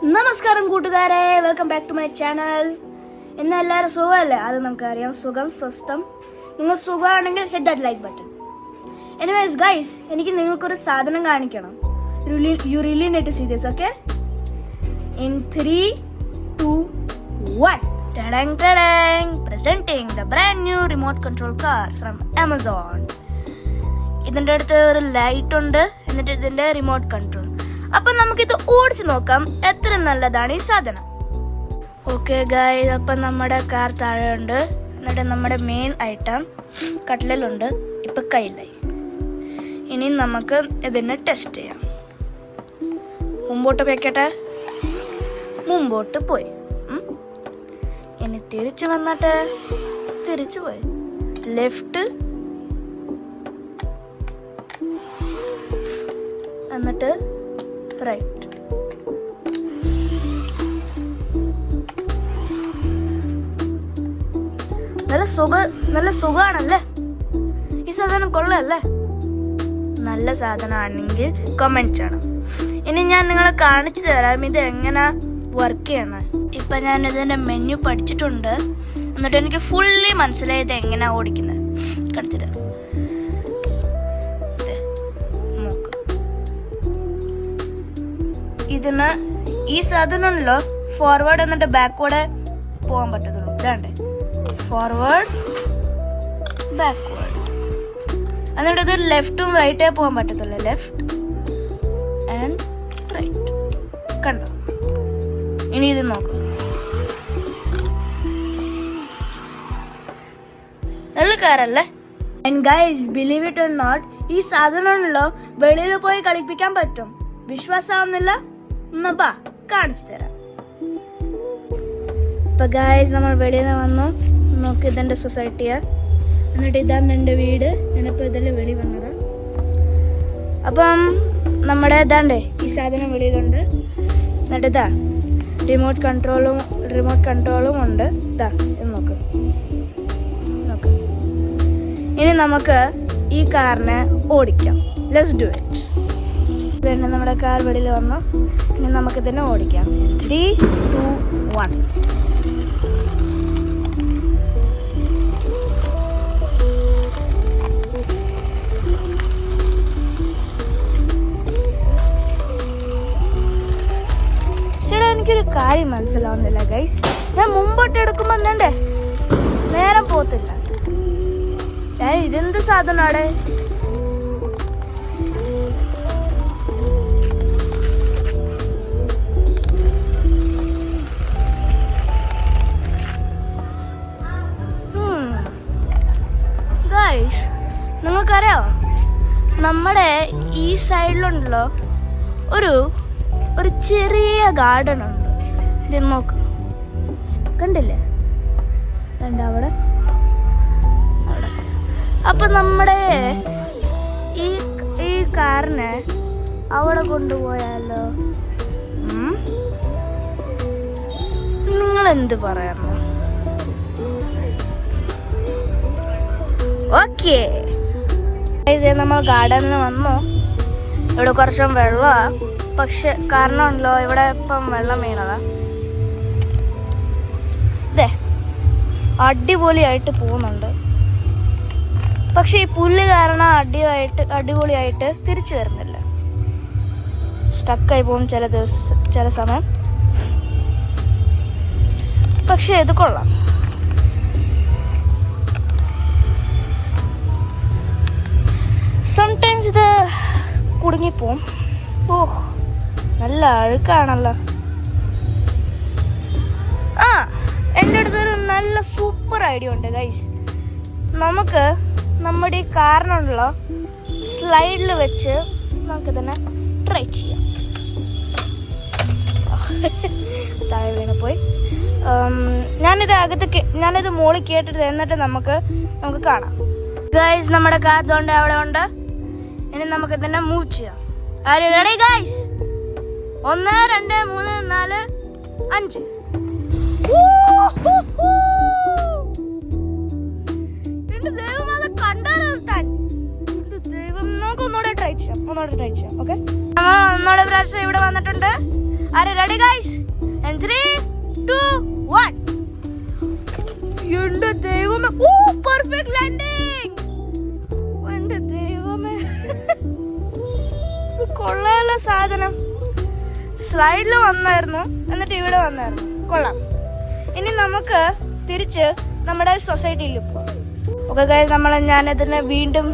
നമസ്കാരം കൂട്ടുകാരെ, welcome back to my channel. ഇന്ന് എല്ലാവരും സുഖമല്ലേ? അത് നമുക്കറിയാം, സുഖം സ്വസ്ഥം. നിങ്ങൾ സുഖമാണെങ്കിൽ hit that like button. Anyways guys, എനിക്ക് നിങ്ങൾക്കൊരു സാധനം കാണിക്കണം. You really need to see this, okay? In 3, 2, 1. Ta-dang, ta-dang. Presenting the brand new remote control car from Amazon. ഇതിന്റെ അടുത്ത് ഒരു ലൈറ്റ് ഉണ്ട്, എന്നിട്ട് ഇതിന്റെ റിമോട്ട് കൺട്രോൾ. അപ്പൊ നമുക്കിത് ഓടിച്ചു നോക്കാം എത്ര നല്ലതാണ് ഈ സാധനം. ഓക്കെ ഗൈസ്, അപ്പൊ നമ്മുടെ കാർ താഴെയുണ്ട്. എന്നിട്ട് നമ്മുടെ മെയിൻ ഐറ്റം കട്ടിലുണ്ട്, ഇപ്പൊ കയ്യിലായി. ഇനി നമുക്ക് ഇതിനെ ടെസ്റ്റ് ചെയ്യാം. മുമ്പോട്ട് വെക്കട്ടെ. മുമ്പോട്ട് പോയി. ഇനി തിരിച്ചു വന്നിട്ട് തിരിച്ചു പോയി. ലെഫ്റ്റ്, എന്നിട്ട് റൈറ്റ്. നല്ല സുഖാണല്ലേ? ഈ സാധനം കൊള്ളല്ലേ? നല്ല സാധനമാണെങ്കിൽ കമന്റ് ചെയ്യണം. ഇനി ഞാൻ നിങ്ങളെ കാണിച്ചു തരാം ഇത് എങ്ങനെ വർക്ക് ചെയ്യണം. ഇപ്പൊ ഞാൻ ഇതിന്റെ മെനു പഠിച്ചിട്ടുണ്ട്, എന്നിട്ട് എനിക്ക് ഫുള്ളി മനസ്സിലായത് എങ്ങനെ ഓടിക്കുന്നത്. കാണിച്ചു തരാം. ഇതിന് ഈ സാധനമല്ലോ ഫോർവേഡ് എന്നിട്ട് ബാക്ക്വേർഡ് പോകാൻ പറ്റത്തുള്ളൂ. ഇതാണ്ട് ഫോർവേഡ്, ബാക്ക്വേർഡ്. എന്നിട്ട് ഇത് ലെഫ്റ്റും റൈറ്റേ പോകാൻ പറ്റത്തുള്ളൂ. Left and right. കണ്ടോ? ഇനി ഇത് നോക്കും. നല്ല കാറല്ലേ? And guys, believe it or not, ഈ സാധനമല്ലോ വെളിയിൽ പോയി കളിപ്പിക്കാൻ പറ്റും. വിശ്വാസമാവുന്നില്ല? എന്നാ ബാ കാണിച്ചു തരാം. ഇപ്പൊ ഗൈസ്, നമ്മൾ വെളിയിൽ നിന്ന് വന്നു. നോക്ക്, ഇതെന്റെ സൊസൈറ്റിയാ. എന്നിട്ട് ഇതാണ് എൻ്റെ വീട്. ഞാനിപ്പോ ഇതിൽ വെളി വന്നത്. അപ്പം നമ്മുടെ ഇതാണ്ടേ ഈ സാധനം വെളിയിലുണ്ട്. എന്നിട്ട് ഇതാ റിമോട്ട് കൺട്രോളും ഉണ്ട്. ഇതാ ഇത് നോക്ക്. ഇനി നമുക്ക് ഈ കാറിനെ ഓടിക്കാം. Let's do it. ഇതന്നെ നമ്മുടെ കാർ വെളിയിൽ വന്നു. ഇനി നമുക്ക് തന്നെ ഓടിക്കാം. 3, 2, 1. ചേട്ടാ, എനിക്കൊരു കാര്യം മനസ്സിലാവുന്നില്ല ഗൈസ്. ഞാൻ മുമ്പോട്ട് എടുക്കുമ്പോ എന്തേ നേരം പോത്തില്ല. ഇതെന്ത് സാധനാടെ? നിങ്ങൾക്കറിയാമോ, നമ്മുടെ ഈ സൈഡിലുണ്ടല്ലോ ഒരു ചെറിയ ഗാർഡൻ ഉണ്ട്. ഇത് നോക്ക്, കണ്ടില്ലേ? അവിടെ. അപ്പൊ നമ്മുടെ ഈ കാറിനെ അവിടെ കൊണ്ടുപോയാലോ? നിങ്ങൾ എന്ത് പറയുന്നു? ഓക്കേ, നമ്മൾ ഗാർഡനിൽ വന്നു. ഇവിടെ കുറച്ചും വെള്ളമാണ്, പക്ഷെ കാരണമുണ്ടല്ലോ ഇവിടെ ഇപ്പം വെള്ളം വീണതാ. ഇതേ അടിപൊളിയായിട്ട് പോകുന്നുണ്ട്. പക്ഷെ ഈ പുല്ല് കാരണം അടിപൊളിയായിട്ട് തിരിച്ചു വരുന്നില്ല. സ്റ്റക്കായി പോകും ചില സമയം. പക്ഷെ ഇത് കൊള്ളാം. സംടൈംസ് ഇത് കുടുങ്ങിപ്പോവും. നല്ല അഴുക്കാണല്ലോ. എൻ്റെ അടുത്തൊരു നല്ല സൂപ്പർ ഐഡിയ ഉണ്ട് ഗൈസ്. നമുക്ക് നമ്മുടെ ഈ കാറിനുള്ള സ്ലൈഡിൽ വെച്ച് നമുക്ക് തന്നെ ട്രൈ ചെയ്യാം. താഴെ വീണ് പോയി. ഞാനിത് മോളിൽ കേട്ടിട്ട് എന്നിട്ട് നമുക്ക് കാണാം. ഗൈസ്, നമ്മുടെ കാർ കൊണ്ട് അവിടെ ഉണ്ട്. ഇനി നമുക്ക് തന്നെ മൂവ് ചെയ്യാം. Ready guys? 1, 2, 3, 4, 5. എന്റെ ദൈവം, അത് കണ്ടാൽ ദൈവം. നമുക്ക് ഒന്നുകൂടെ ട്രൈ ചെയ്യാം. ഓക്കെ, നമ്മൾ ഒന്നുകൂടെ പ്രാവശ്യം ഇവിടെ വന്നിട്ടുണ്ട്. Are you ready, guys? And 3, 2, 1. എന്റെ ദൈവമേ, ഓ പെർഫെക്റ്റ് ലാൻഡിംഗ്. എന്റെ ദൈവമേ, കൊള്ളാല സാധനം. സ്ലൈഡിൽ വന്നായിരുന്നു, എന്നിട്ട് ഇവിടെ വന്നായിരുന്നു. കൊള്ളാം. ഇനി നമുക്ക് തിരിച്ച് നമ്മുടെ സൊസൈറ്റിയിൽ പോകാം. ഓക്കെ ഗൈസ്, ഞാനിതിനെ വീണ്ടും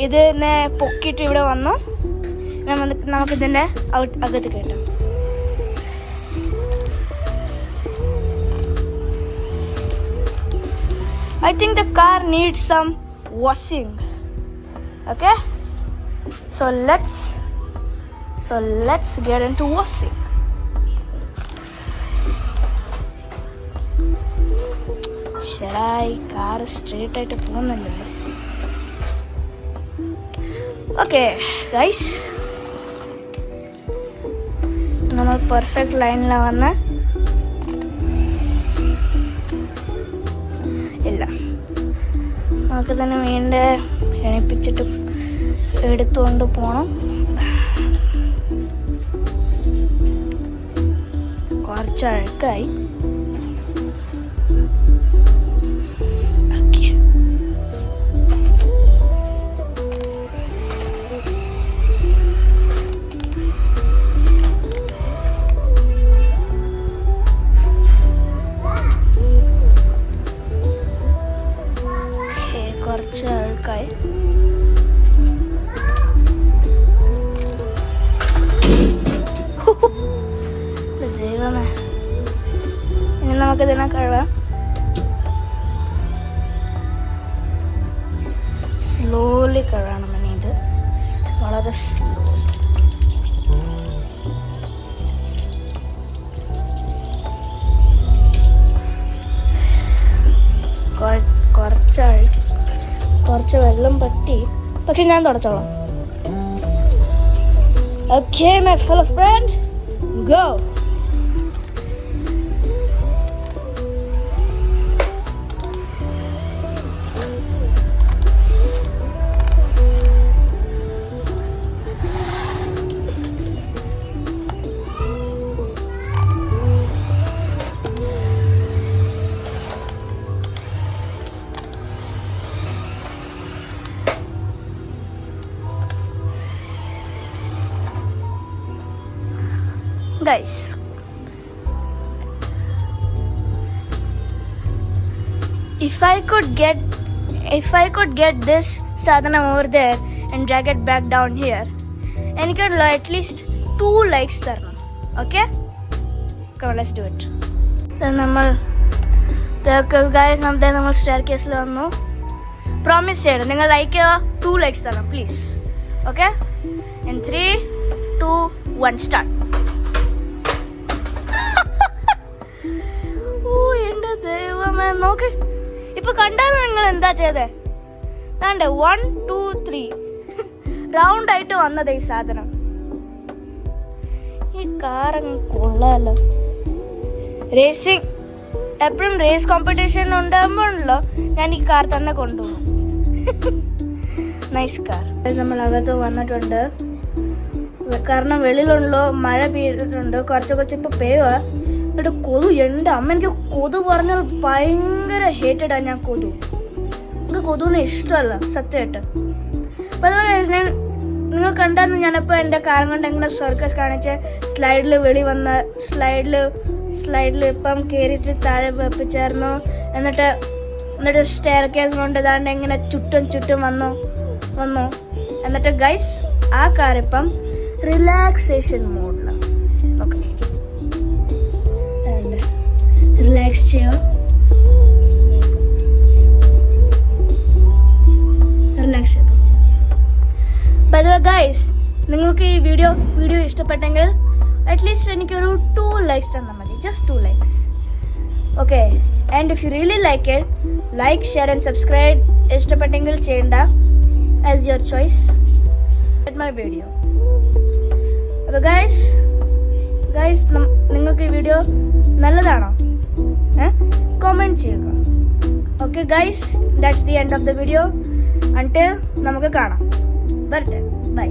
ഇതിനെ പൊക്കിയിട്ട് ഇവിടെ വന്നു. നമുക്കിതിൻ്റെ അകത്ത് കേട്ടാം. I think the car needs some washing. Okay? So let's get into washing. Car straight ആയിട്ട് പോകുന്നില്ലല്ലോ. ഓക്കെ ഗൈസ്, നമ്മൾ പെർഫെക്റ്റ് ലൈനിലാണ് വന്ന്. ഇല്ല, നമുക്ക് തന്നെ വീണ്ടും എണിപ്പിച്ചിട്ട് എടുത്തുകൊണ്ട് പോകണം. കുറച്ച് അഴുക്കായി. കുറച്ച് അഴുക്കായി. ദൈവമേ, ഇനി നമുക്കിതിനെ കഴുകാം. സ്ലോലി കഴുകണം. ഇനി ഇത് വളരെ സ്ലോലി. കുറച്ച് വെള്ളം പറ്റി, പക്ഷെ ഞാൻ തുടച്ചോളാം. Okay, my fellow friend, go. Guys, if I could get this sadhanam over there and drag it back down here, and you can at least 2 likes തരണം. Okay, come on, let's do it. Then നമ്മൾ stair കേസിൽ വന്നു. Promise ചെയ്യണം, നിങ്ങൾ like ചെയ്യുക, 2 likes തരണം please. Okay, and 3, 2, 1 start. ദൈവമേ, നോക്ക്. ഇപ്പൊ കണ്ടാലും നിങ്ങൾ എന്താ ചെയ്തേ? 1, 2, 3 റൗണ്ട് ആയിട്ട് വന്നത് ഈ സാധനം. ഈ കാർ അങ്ങ് കൊള്ളാലോ. റേസിംഗ് എപ്പോഴും റേസ് കോമ്പറ്റീഷൻ ഉണ്ടാകുമ്പോഴല്ലോ ഞാൻ ഈ കാർ തന്നെ കൊണ്ടുപോകും. Nice car. നമ്മൾ അകത്ത് വന്നിട്ടുണ്ട്. കാരണം വെളിയിലുണ്ടല്ലോ മഴ പെയ്തിട്ടുണ്ട്. കുറച്ച് ഇപ്പൊ പെയ്യുക. എന്നിട്ട് കൊതു, എൻ്റെ അമ്മ, എനിക്ക് കൊതു പറഞ്ഞാൽ ഭയങ്കര ഹേറ്റഡാണ് ഞാൻ കൊതു. എനിക്ക് കൊതുവിന് ഇഷ്ടമല്ല സത്യമായിട്ട്. അപ്പം അതുപോലെ നിങ്ങൾ കണ്ടായിരുന്നു ഞാനിപ്പോൾ എൻ്റെ കാര്യം കൊണ്ട് എങ്ങനെ സർക്കസ് കാണിച്ച് സ്ലൈഡിൽ വെളി വന്ന സ്ലൈഡിൽ ഇപ്പം കയറിയിട്ട് താഴെ വെപ്പിച്ചായിരുന്നു. എന്നിട്ട് സ്റ്റെയർ കേസ് കൊണ്ട് ഇതാണ്ട് എങ്ങനെ ചുറ്റും വന്നു. എന്നിട്ട് ഗൈസ്, ആ കാർ ഇപ്പം റിലാക്സേഷൻ മോഡിലാണ്. ഓക്കെ, റിലാക്സ് ചെയ്യുക. റിലാക്സ് ചെയ്തു. ബൈ ദ വേ ഗൈസ്, നിങ്ങൾക്ക് ഈ വീഡിയോ ഇഷ്ടപ്പെട്ടെങ്കിൽ അറ്റ്ലീസ്റ്റ് എനിക്കൊരു 2 likes തന്നാൽ മതി. Just 2 likes. Okay, and if you really like it, like, share and subscribe. ഇഷ്ടപ്പെട്ടെങ്കിൽ ചെയ്യണ്ട, as your choice. My video. അപ്പോൾ ഗൈസ്, നിങ്ങൾക്ക് ഈ വീഡിയോ നല്ലതാണോ? comment ചെയ്യുക. Okay guys, that's the end of the video. Until നമുക്ക് കാണാം. വരട്ടെ, ബൈ.